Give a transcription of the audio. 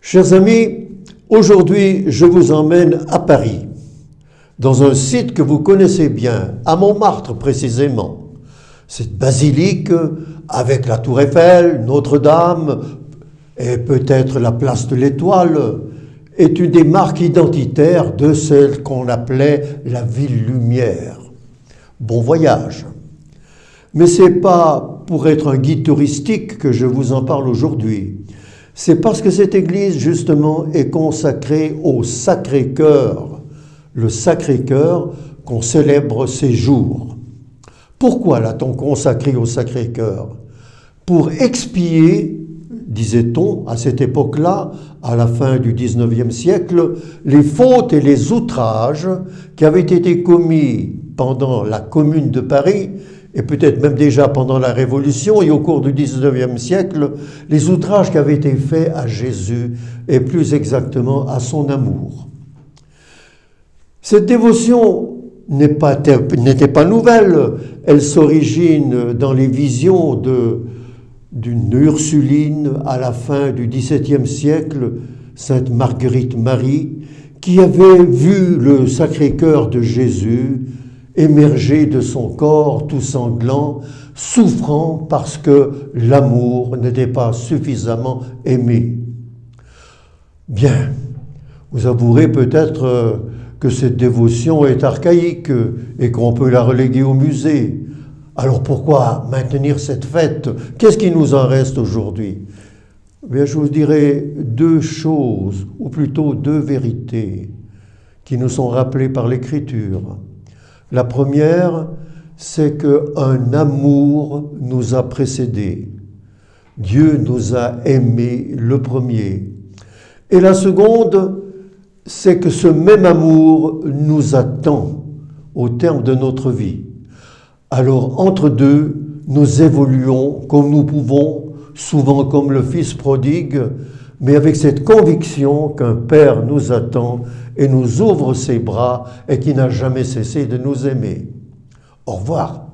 Chers amis, aujourd'hui je vous emmène à Paris, dans un site que vous connaissez bien, à Montmartre précisément. Cette basilique avec la Tour Eiffel, Notre-Dame et peut-être la place de l'Étoile est une des marques identitaires de celle qu'on appelait la ville lumière. Bon voyage. Mais ce n'est pas pour être un guide touristique que je vous en parle aujourd'hui. C'est parce que cette église, justement, est consacrée au Sacré-Cœur, le Sacré-Cœur qu'on célèbre ces jours. Pourquoi l'a-t-on consacré au Sacré-Cœur? Pour expier, disait-on, à cette époque-là, à la fin du XIXe siècle, les fautes et les outrages qui avaient été commis pendant la Commune de Paris, et peut-être même déjà pendant la Révolution et au cours du XIXe siècle, les outrages qui avaient été faits à Jésus et plus exactement à son amour. Cette dévotion n'était pas nouvelle, elle s'origine dans les visions d'une Ursuline à la fin du XVIIe siècle, Sainte Marguerite Marie, qui avait vu le Sacré-Cœur de Jésus émerger de son corps tout sanglant, souffrant parce que l'amour n'était pas suffisamment aimé. Bien, vous avouerez peut-être que cette dévotion est archaïque et qu'on peut la reléguer au musée. Alors pourquoi maintenir cette fête? Qu'est-ce qui nous en reste aujourd'hui? Bien, je vous dirai deux choses, ou plutôt deux vérités, qui nous sont rappelées par l'Écriture. La première, c'est qu'un amour nous a précédés. Dieu nous a aimés le premier. Et la seconde, c'est que ce même amour nous attend au terme de notre vie. Alors, entre deux, nous évoluons comme nous pouvons, souvent comme le Fils prodigue, mais avec cette conviction qu'un Père nous attend et nous ouvre ses bras et qui n'a jamais cessé de nous aimer. Au revoir.